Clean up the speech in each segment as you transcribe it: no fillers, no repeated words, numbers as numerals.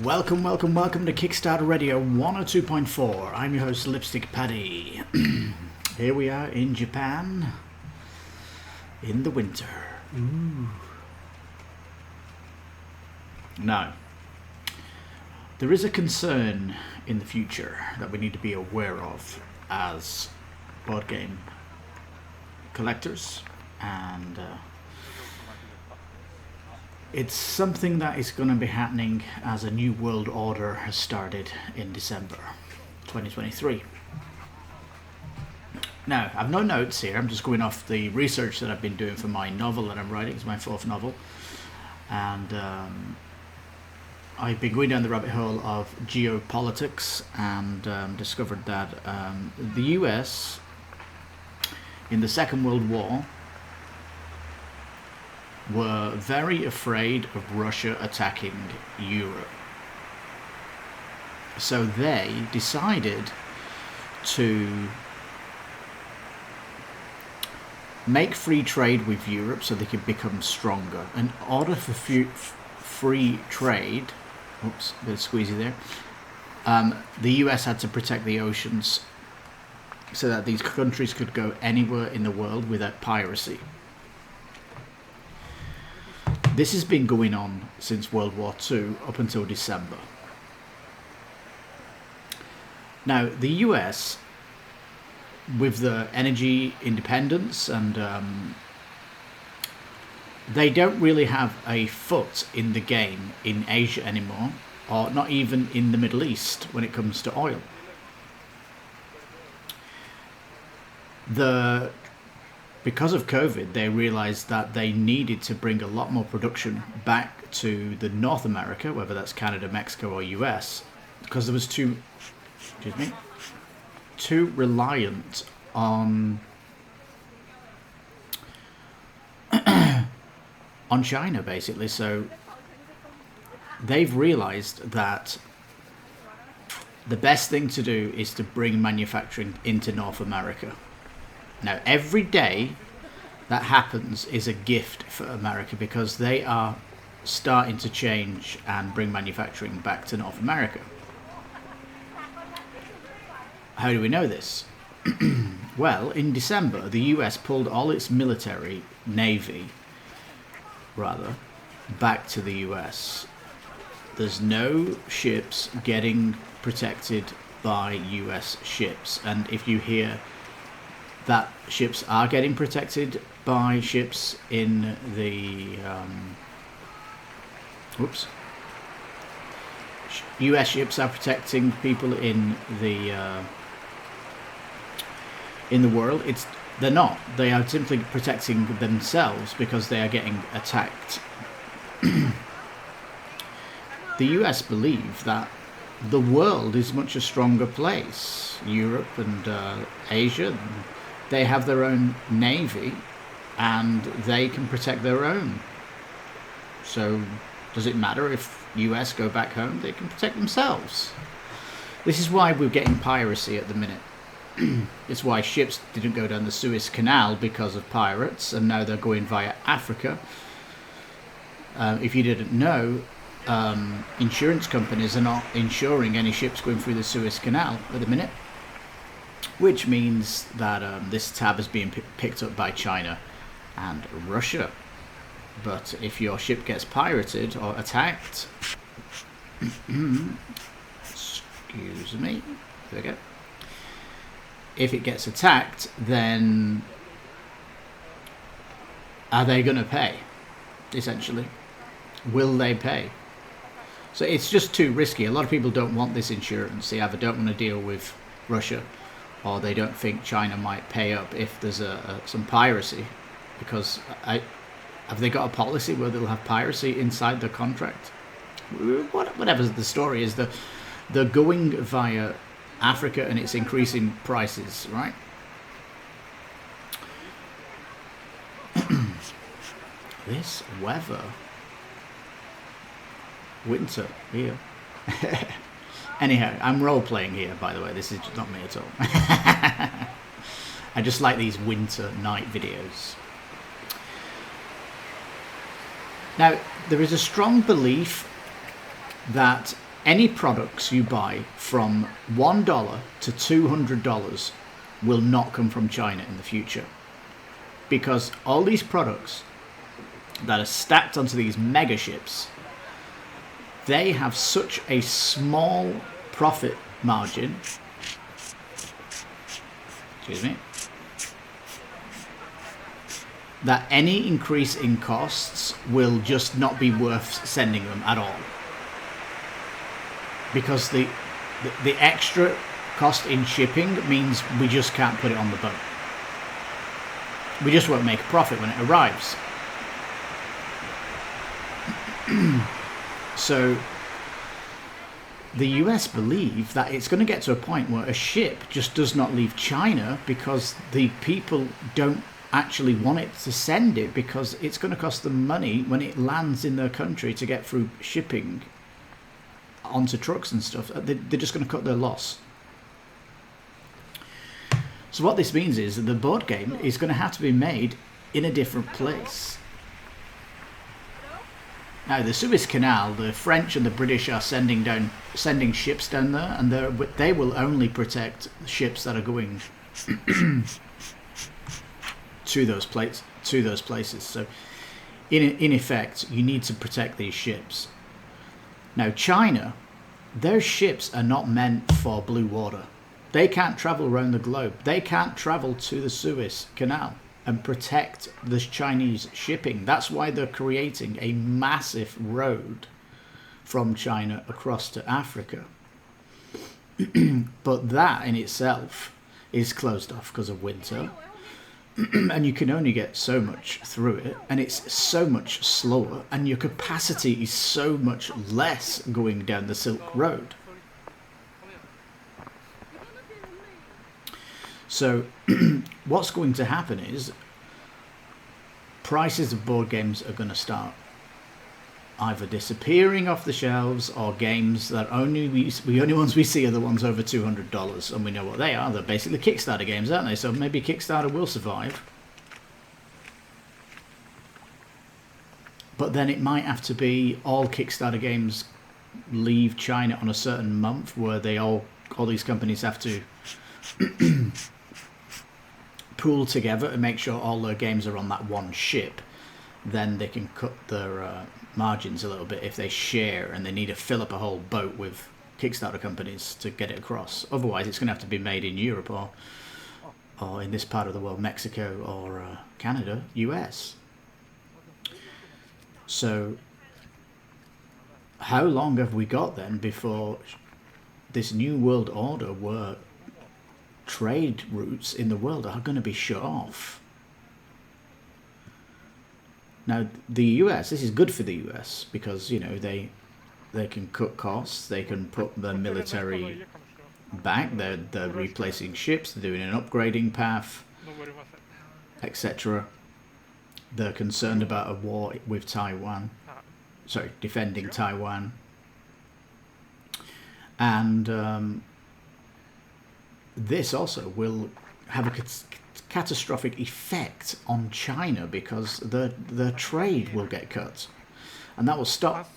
Welcome to Kickstarter Radio 102.4. I'm your host, Lipstickpaddy. Here we are in Japan in the winter. Ooh. Now, there is a concern in the future that we need to be aware of as board game collectors, and it's something that is going to be happening as a new world order has started in December 2023. Now, I've no notes here. I'm just going off the research that I've been doing for my novel that I'm writing. It's my fourth novel. And I've been going down the rabbit hole of geopolitics and discovered that the US in the Second World War were very afraid of Russia attacking Europe. So they decided to make free trade with Europe so they could become stronger. In order for free trade, oops, a bit of squeezy there, the US had to protect the oceans so that these countries could go anywhere in the world without piracy. This has been going on since World War II up until December. Now, the US, with the energy independence, and they don't really have a foot in the game in Asia anymore, or not even in the Middle East when it comes to oil. Because of COVID, they realized that they needed to bring a lot more production back to the North America, whether that's Canada, Mexico, or US, because there was too reliant on China, basically. So they've realized that the best thing to do is to bring manufacturing into North America. Now, every day that happens is a gift for America, because they are starting to change and bring manufacturing back to North America. How do we know this? Well, in December, the US pulled all its navy, back to the US. There's no ships getting protected by US ships, and if you hear that ships are getting protected by ships in the US ships are protecting people in the world. They're not. They are simply protecting themselves because they are getting attacked. The US believe that the world is much a stronger place. Europe and Asia, they have their own navy and they can protect their own. So does it matter if US go back home? They can protect themselves. This is why we're getting piracy at the minute. It's why ships didn't go down the Suez Canal, because of pirates, and now they're going via Africa. If you didn't know, insurance companies are not insuring any ships going through the Suez Canal at the minute, which means that this tab is being picked up by China and Russia. But if your ship gets pirated or attacked, excuse me, there we go. If it gets attacked, then are they going to pay? Essentially, will they pay? So it's just too risky. A lot of people don't want this insurance. They either don't want to deal with Russia, or they don't think China might pay up if there's some piracy, because have they got a policy where they'll have piracy inside the contract? Whatever the story is, they're going via Africa and it's increasing prices, right? This weather, winter here. Anyhow, I'm role playing here, by the way. This is not me at all. I just like these winter night videos. Now, there is a strong belief that any products you buy from $1 to $200 will not come from China in the future. Because all these products that are stacked onto these mega ships, they have such a small profit margin. Excuse me. That any increase in costs will just not be worth sending them at all. Because the extra cost in shipping means we just can't put it on the boat. We just won't make a profit when it arrives. So the US believe that it's going to get to a point where a ship just does not leave China because the people don't actually want it to send it, because it's going to cost them money when it lands in their country to get through shipping onto trucks and stuff. They're just going to cut their loss. So what this means is that the board game is going to have to be made in a different place. Now, the Suez Canal, the French and the British are sending ships down there, and they will only protect ships that are going to those places. So, in effect, you need to protect these ships. Now, China, their ships are not meant for blue water. They can't travel around the globe. They can't travel to the Suez Canal and protect the Chinese shipping. That's why they're creating a massive road from China across to Africa. But that in itself is closed off because of winter. And you can only get so much through it, and it's so much slower, and your capacity is so much less going down the Silk Road. So what's going to happen is prices of board games are going to start either disappearing off the shelves, or games that the only ones we see are the ones over $200, and we know what they are. They're basically Kickstarter games, aren't they? So maybe Kickstarter will survive. But then it might have to be all Kickstarter games leave China on a certain month, where all these companies have to pool together and make sure all their games are on that one ship. Then they can cut their margins a little bit if they share and they need to fill up a whole boat with Kickstarter companies to get it across. Otherwise, it's going to have to be made in Europe or in this part of the world, Mexico or Canada, US. So how long have we got then before this new world order, where trade routes in the world are going to be shut off? Now, the US, this is good for the US because, you know, they can cut costs, they can put the military back, they're replacing ships, they're doing an upgrading path, etc. They're concerned about a war with Taiwan, defending Taiwan. And this also will have a catastrophic effect on China, because the trade will get cut, and that will stop.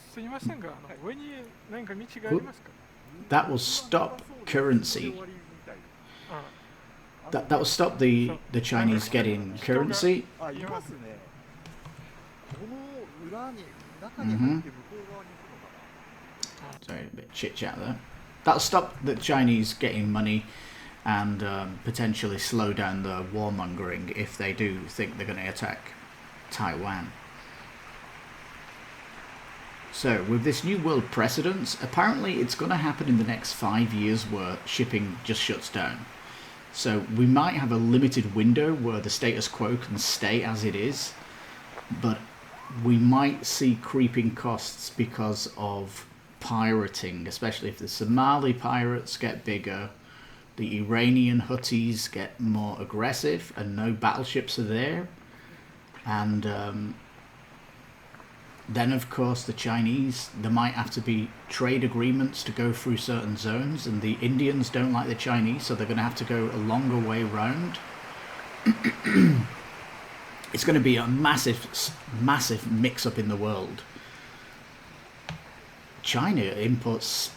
That will stop currency. That will stop the Chinese getting currency. Sorry, a bit chit chat there. That'll stop the Chinese getting money, and potentially slow down the warmongering if they do think they're going to attack Taiwan. So with this new world precedence, apparently it's going to happen in the next 5 years where shipping just shuts down. So we might have a limited window where the status quo can stay as it is, but we might see creeping costs because of pirating, especially if the Somali pirates get bigger. The Iranian Houthis get more aggressive and no battleships are there. And then, of course, the Chinese, there might have to be trade agreements to go through certain zones, and the Indians don't like the Chinese, so they're going to have to go a longer way round. It's going to be a massive mix-up in the world. China imports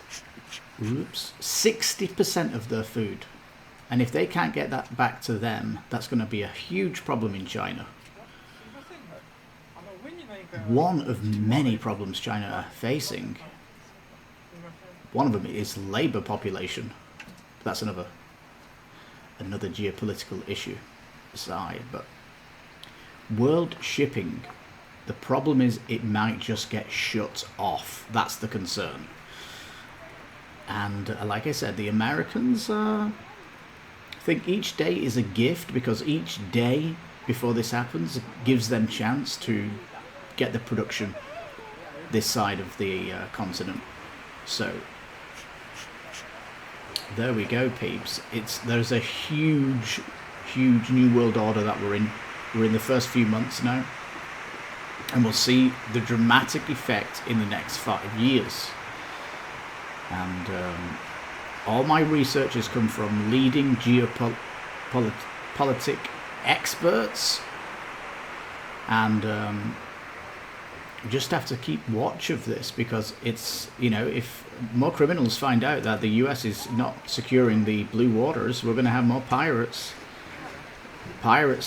60% of their food. And if they can't get that back to them, that's going to be a huge problem in China. One of many problems China are facing. One of them is labor population. That's another geopolitical issue aside. But world shipping, the problem is it might just get shut off. That's the concern. And like I said, the Americans think each day is a gift, because each day before this happens gives them chance to get the production this side of the continent. So there we go, peeps. There's a huge new world order that we're in. We're in the first few months now, and we'll see the dramatic effect in the next 5 years. And all my research has come from leading geopolitical experts, and just have to keep watch of this, because it's, if more criminals find out that the US is not securing the blue waters, we're going to have more pirates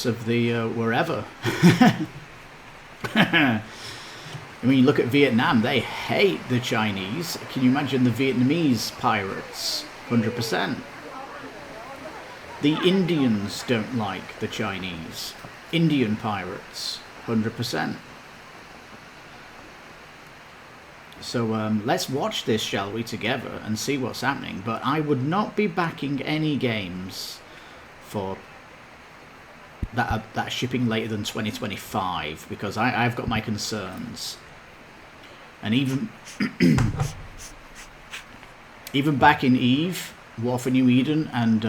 of the wherever. I mean, look at Vietnam. They hate the Chinese. Can you imagine the Vietnamese pirates? 100%. The Indians don't like the Chinese. Indian pirates, 100%. So let's watch this, shall we, together, and see what's happening. But I would not be backing any games for that shipping later than 2025, because I've got my concerns. And even back in Eve, War for New Eden, and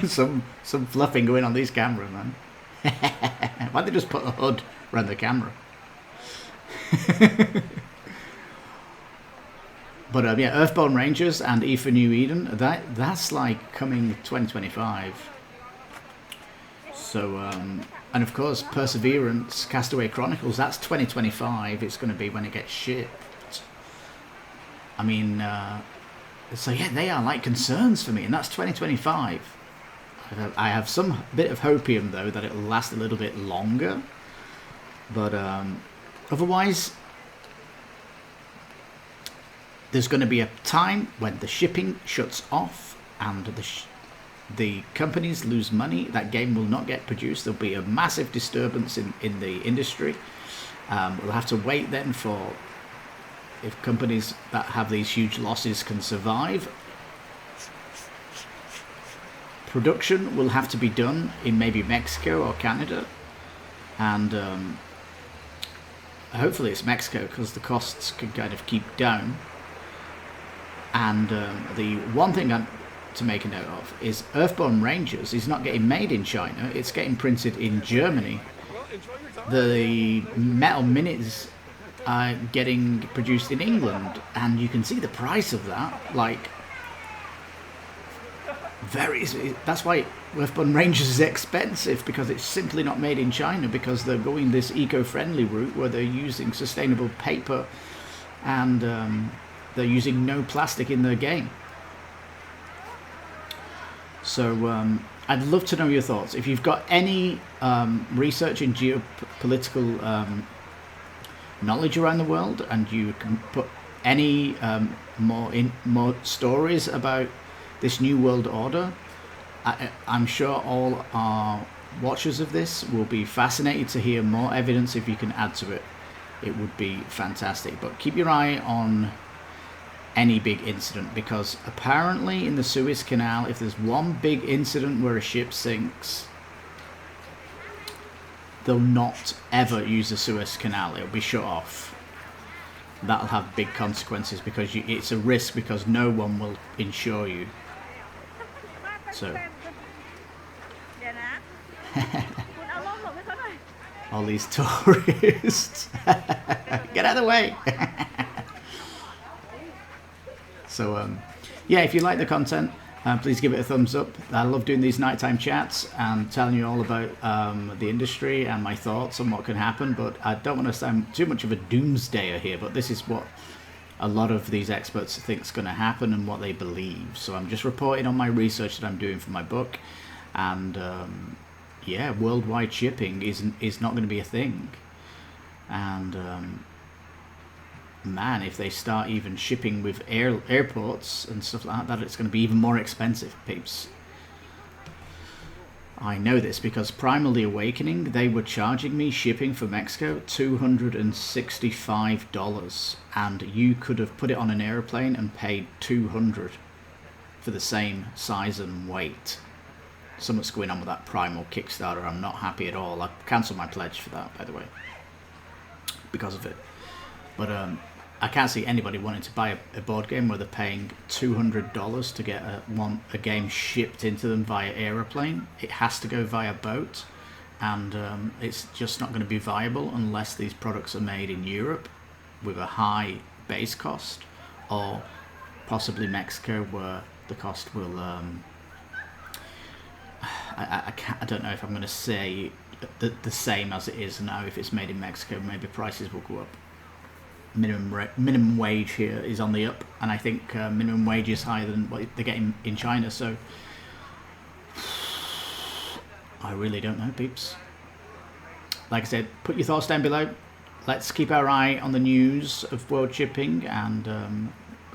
some fluffing going on these cameras, man. Why'd they just put a hood around the camera? But yeah, Earthborn Rangers and Eve for New Eden, that's like coming 2025. So and of course Perseverance, Castaway Chronicles, that's 2025. It's going to be when it gets shipped. I mean, so yeah, they are like concerns for me, and that's 2025. I have some bit of hopium though that it'll last a little bit longer, but otherwise there's going to be a time when the shipping shuts off and the companies lose money. That game will not get produced. There'll be a massive disturbance in the industry. We'll have to wait then for if companies that have these huge losses can survive. Production will have to be done in maybe Mexico or Canada, and hopefully it's Mexico, because the costs can kind of keep down. And the one thing to make a note of is Earthborn Rangers is not getting made in China, it's getting printed in Germany. The Metal Minis are getting produced in England, and you can see the price of that, like, that's why Earthborn Rangers is expensive, because it's simply not made in China, because they're going this eco-friendly route where they're using sustainable paper, and they're using no plastic in their game. So I'd love to know your thoughts. If you've got any research in geopolitical knowledge around the world, and you can put any more stories about this new world order, I'm sure all our watchers of this will be fascinated to hear more evidence. If you can add to it, it would be fantastic. But keep your eye on any big incident, because apparently in the Suez Canal, if there's one big incident where a ship sinks, they'll not ever use the Suez Canal. It'll be shut off. That'll have big consequences, because it's a risk, because no one will insure you. So all these tourists, get out of the way. So yeah, if you like the content, Please give it a thumbs up. I love doing these nighttime chats and telling you all about the industry and my thoughts on what can happen, but I don't want to sound too much of a doomsdayer here, but this is what a lot of these experts think is going to happen and what they believe. So I'm just reporting on my research that I'm doing for my book, and yeah, worldwide shipping is not going to be a thing. And man, if they start even shipping with airports and stuff like that, it's going to be even more expensive, peeps. I know this because Primal The Awakening, they were charging me shipping for Mexico $265, and you could have put it on an airplane and paid $200 for the same size and weight. Something's going on with that Primal Kickstarter. I'm not happy at all. I cancelled my pledge for that, by the way, because of it. But I can't see anybody wanting to buy a board game where they're paying $200 to get a game shipped into them via aeroplane. It has to go via boat, and it's just not going to be viable unless these products are made in Europe with a high base cost, or possibly Mexico, where the cost will I don't know if I'm going to say the same as it is now. If it's made in Mexico, maybe prices will go up. Minimum wage here is on the up, and I think minimum wage is higher than what they're getting in China, so I really don't know, peeps. Like I said, put your thoughts down below. Let's keep our eye on the news of world shipping, and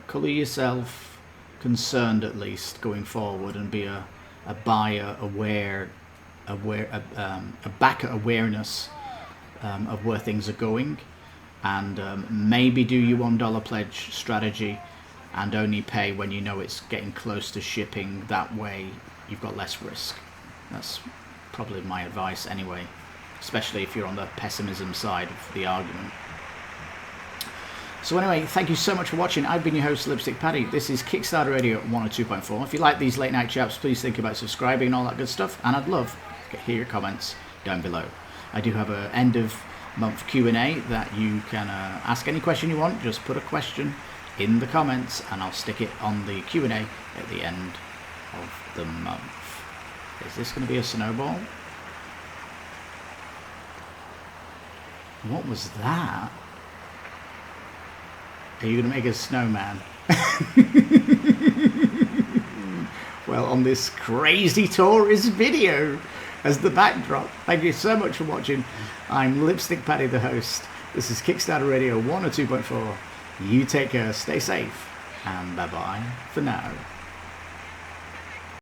colour yourself concerned, at least going forward, and be a buyer aware, a backer awareness of where things are going. And maybe do your $1 pledge strategy and only pay when you know it's getting close to shipping. That way you've got less risk. That's probably my advice anyway, especially if you're on the pessimism side of the argument. So anyway, thank you so much for watching. I've been your host, Lipstickpaddy. This is Kickstarter Radio 102.4. If you like these late night chats, please think about subscribing and all that good stuff, and I'd love to hear your comments down below. I do have an end of month Q&A that you can ask any question you want. Just put a question in the comments and I'll stick it on the Q&A at the end of the month. Is this going to be a snowball? What was that? Are you going to make a snowman? Well, on this crazy tourist video as the backdrop. Thank you so much for watching. I'm Lipstickpaddy, the host. This is Kickstarter Radio 102.4. You take care, stay safe, and bye-bye for now.